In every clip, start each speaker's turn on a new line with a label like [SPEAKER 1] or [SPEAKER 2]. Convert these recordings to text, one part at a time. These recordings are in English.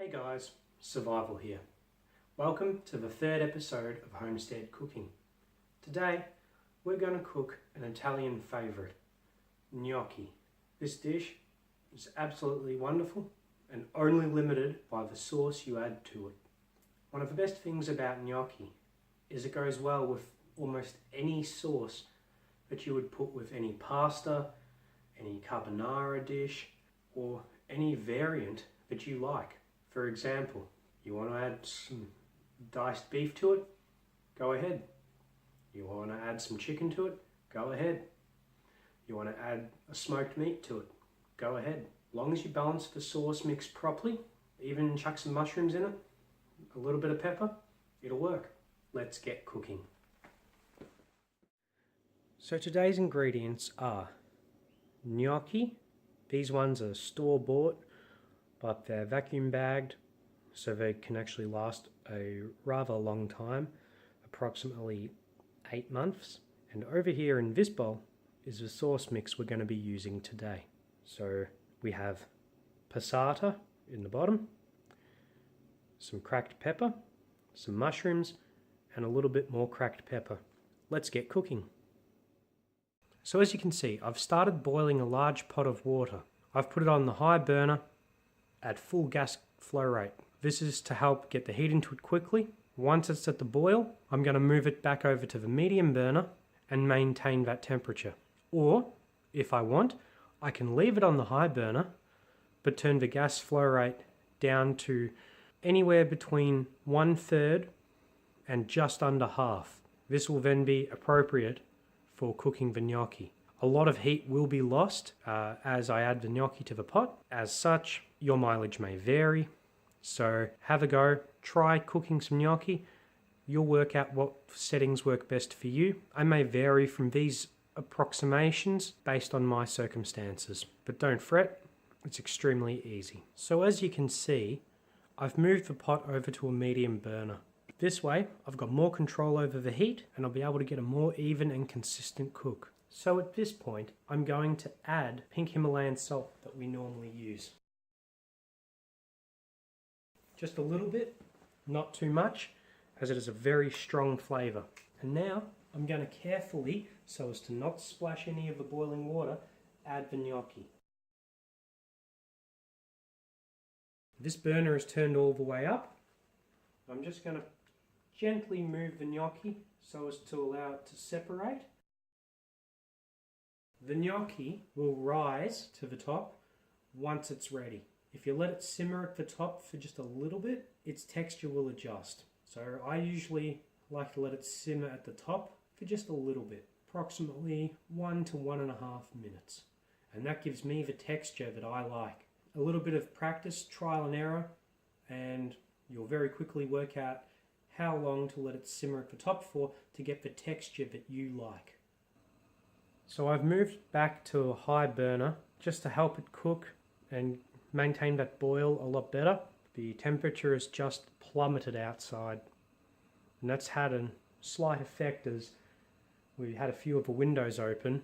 [SPEAKER 1] Hey guys, Survival here. Welcome to the third episode of Homestead Cooking. Today we're going to cook an Italian favourite, gnocchi. This dish is absolutely wonderful and only limited by the sauce you add to it. One of the best things about gnocchi is it goes well with almost any sauce that you would put with any pasta, any carbonara dish, or any variant that you like. For example, you want to add some diced beef to it? Go ahead. You want to add some chicken to it? Go ahead. You want to add a smoked meat to it? Go ahead. As long as you balance the sauce mix properly, even chuck some mushrooms in it, a little bit of pepper, it'll work. Let's get cooking. So today's ingredients are gnocchi. These ones are store-bought, but they're vacuum bagged, so they can actually last a rather long time, approximately 8 months. And over here in this bowl is the sauce mix we're going to be using today. So we have passata in the bottom, some cracked pepper, some mushrooms, and a little bit more cracked pepper. Let's get cooking. So as you can see, I've started boiling a large pot of water. I've put it on the high burner at full gas flow rate. This is to help get the heat into it quickly. Once it's at the boil, I'm going to move it back over to the medium burner and maintain that temperature. Or, if I want, I can leave it on the high burner, but turn the gas flow rate down to anywhere between 1/3 and just under half. This will then be appropriate for cooking the gnocchi. A lot of heat will be lost as I add the gnocchi to the pot. As such, your mileage may vary. So have a go, try cooking some gnocchi. You'll work out what settings work best for you. I may vary from these approximations based on my circumstances, but don't fret, it's extremely easy. So as you can see, I've moved the pot over to a medium burner. This way, I've got more control over the heat and I'll be able to get a more even and consistent cook. So at this point, I'm going to add pink Himalayan salt that we normally use. Just a little bit, not too much, as it is a very strong flavour. And now I'm going to carefully, so as to not splash any of the boiling water, add the gnocchi. This burner is turned all the way up. I'm just going to gently move the gnocchi so as to allow it to separate. The gnocchi will rise to the top once it's ready. If you let it simmer at the top for just a little bit, its texture will adjust. So I usually like to let it simmer at the top for just a little bit, approximately 1 to 1.5 minutes. And that gives me the texture that I like. A little bit of practice, trial and error, and you'll very quickly work out how long to let it simmer at the top for to get the texture that you like. So I've moved back to a high burner just to help it cook and maintain that boil a lot better. The temperature has just plummeted outside, and that's had a slight effect as we had a few of the windows open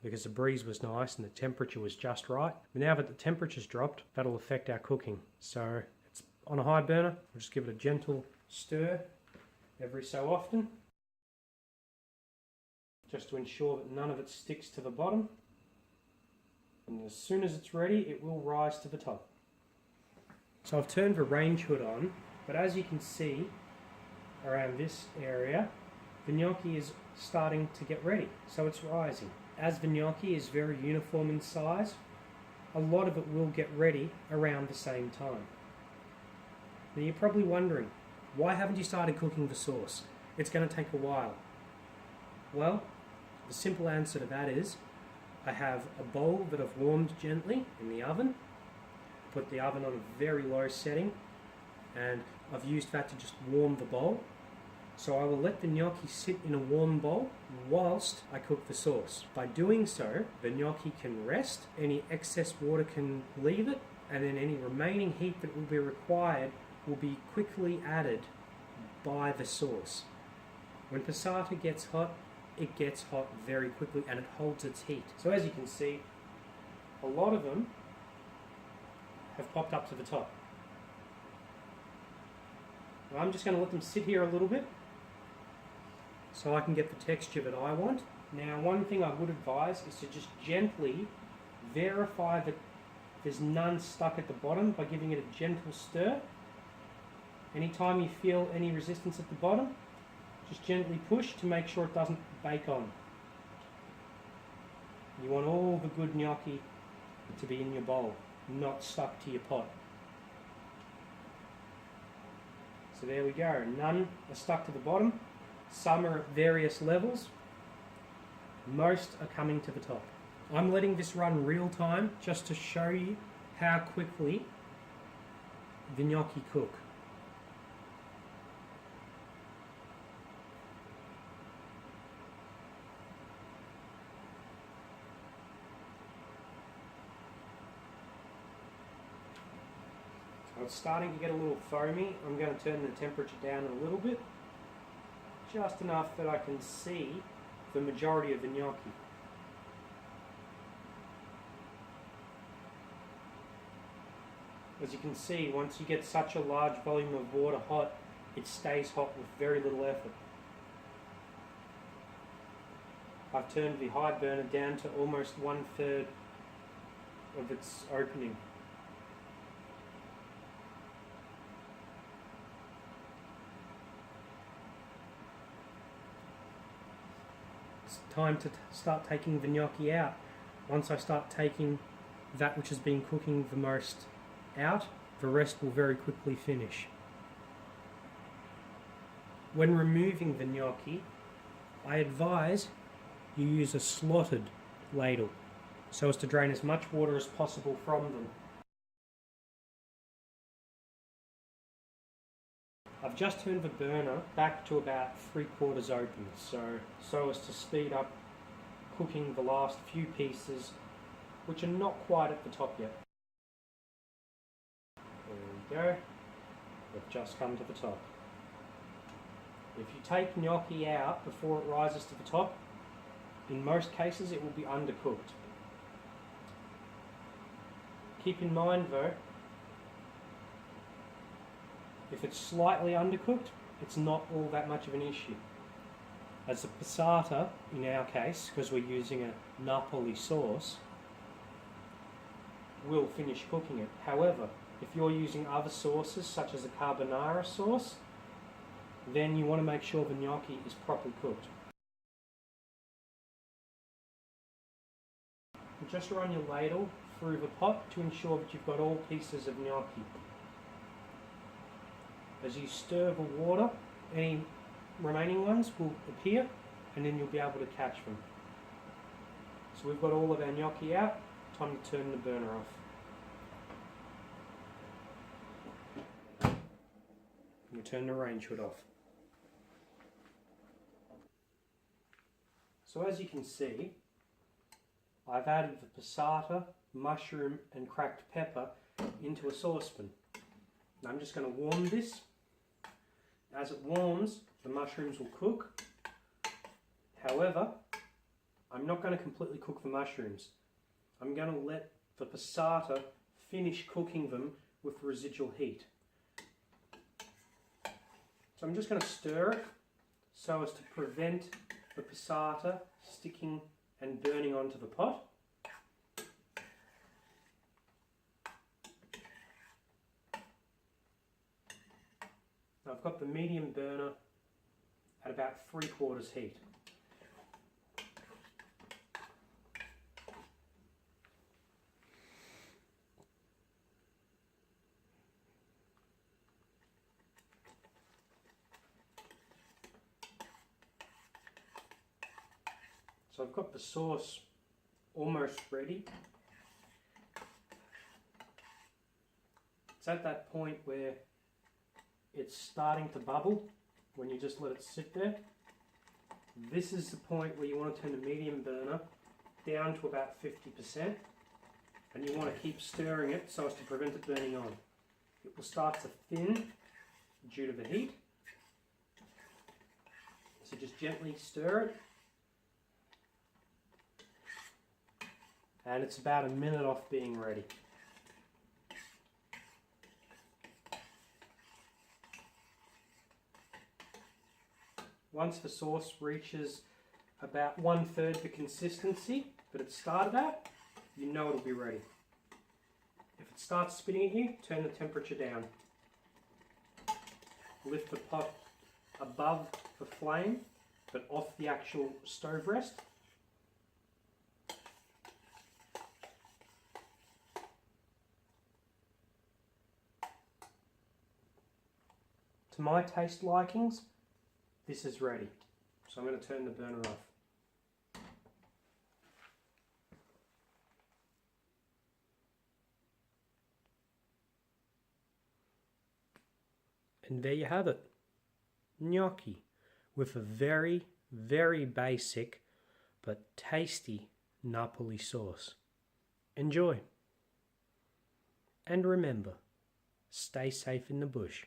[SPEAKER 1] because the breeze was nice and the temperature was just right. But now that the temperature's dropped, that'll affect our cooking. So it's on a high burner. We'll just give it a gentle stir every so often, just to ensure that none of it sticks to the bottom. And as soon as it's ready, it will rise to the top. So I've turned the range hood on, but as you can see around this area, the gnocchi is starting to get ready, so it's rising. As the gnocchi is very uniform in size, a lot of it will get ready around the same time. Now you're probably wondering, why haven't you started cooking the sauce? It's going to take a while. Well, the simple answer to that is, I have a bowl that I've warmed gently in the oven. Put the oven on a very low setting, and I've used that to just warm the bowl. So I will let the gnocchi sit in a warm bowl whilst I cook the sauce. By doing so, the gnocchi can rest, any excess water can leave it, and then any remaining heat that will be required will be quickly added by the sauce. When passata gets hot, it gets hot very quickly and it holds its heat. So as you can see, a lot of them have popped up to the top. I'm just going to let them sit here a little bit so I can get the texture that I want. Now, one thing I would advise is to just gently verify that there's none stuck at the bottom by giving it a gentle stir. Anytime you feel any resistance at the bottom, just gently push to make sure it doesn't bake on. You want all the good gnocchi to be in your bowl, not stuck to your pot. So there we go, none are stuck to the bottom. Some are at various levels. Most are coming to the top. I'm letting this run real time just to show you how quickly the gnocchi cook. So it's starting to get a little foamy. I'm going to turn the temperature down a little bit, just enough that I can see the majority of the gnocchi. As you can see, once you get such a large volume of water hot, it stays hot with very little effort. I've turned the high burner down to almost 1/3 of its opening. It's time to start taking the gnocchi out. Once I start taking that which has been cooking the most out, the rest will very quickly finish. When removing the gnocchi, I advise you use a slotted ladle so as to drain as much water as possible from them. I've just turned the burner back to about 3/4 open, so as to speed up cooking the last few pieces, which are not quite at the top yet. There we go, we've just come to the top. If you take gnocchi out before it rises to the top, in most cases it will be undercooked. Keep in mind though, if it's slightly undercooked, it's not all that much of an issue. As the passata, in our case, because we're using a Napoli sauce, will finish cooking it. However, if you're using other sauces, such as a carbonara sauce, then you want to make sure the gnocchi is properly cooked. And just run your ladle through the pot to ensure that you've got all pieces of gnocchi. As you stir the water, any remaining ones will appear, and then you'll be able to catch them. So we've got all of our gnocchi out, time to turn the burner off. We'll turn the range hood off. So as you can see, I've added the passata, mushroom and cracked pepper into a saucepan. Now I'm just going to warm this. As it warms, the mushrooms will cook. However, I'm not going to completely cook the mushrooms. I'm going to let the passata finish cooking them with residual heat. So I'm just going to stir it so as to prevent the passata sticking and burning onto the pot. Now I've got the medium burner at about 3/4 heat. So I've got the sauce almost ready. It's at that point where it's starting to bubble when you just let it sit there. This is the point where you want to turn the medium burner down to about 50%, and you want to keep stirring it so as to prevent it burning on. It will start to thin due to the heat, so just gently stir it. And it's about a minute off being ready. Once the sauce reaches about 1/3 the consistency that it started at, you know it'll be ready. If it starts spitting at you, turn the temperature down. Lift the pot above the flame, but off the actual stove rest. To my taste likings, this is ready. So I'm going to turn the burner off. And there you have it. Gnocchi with a very, very basic but tasty Napoli sauce. Enjoy. And remember, stay safe in the bush.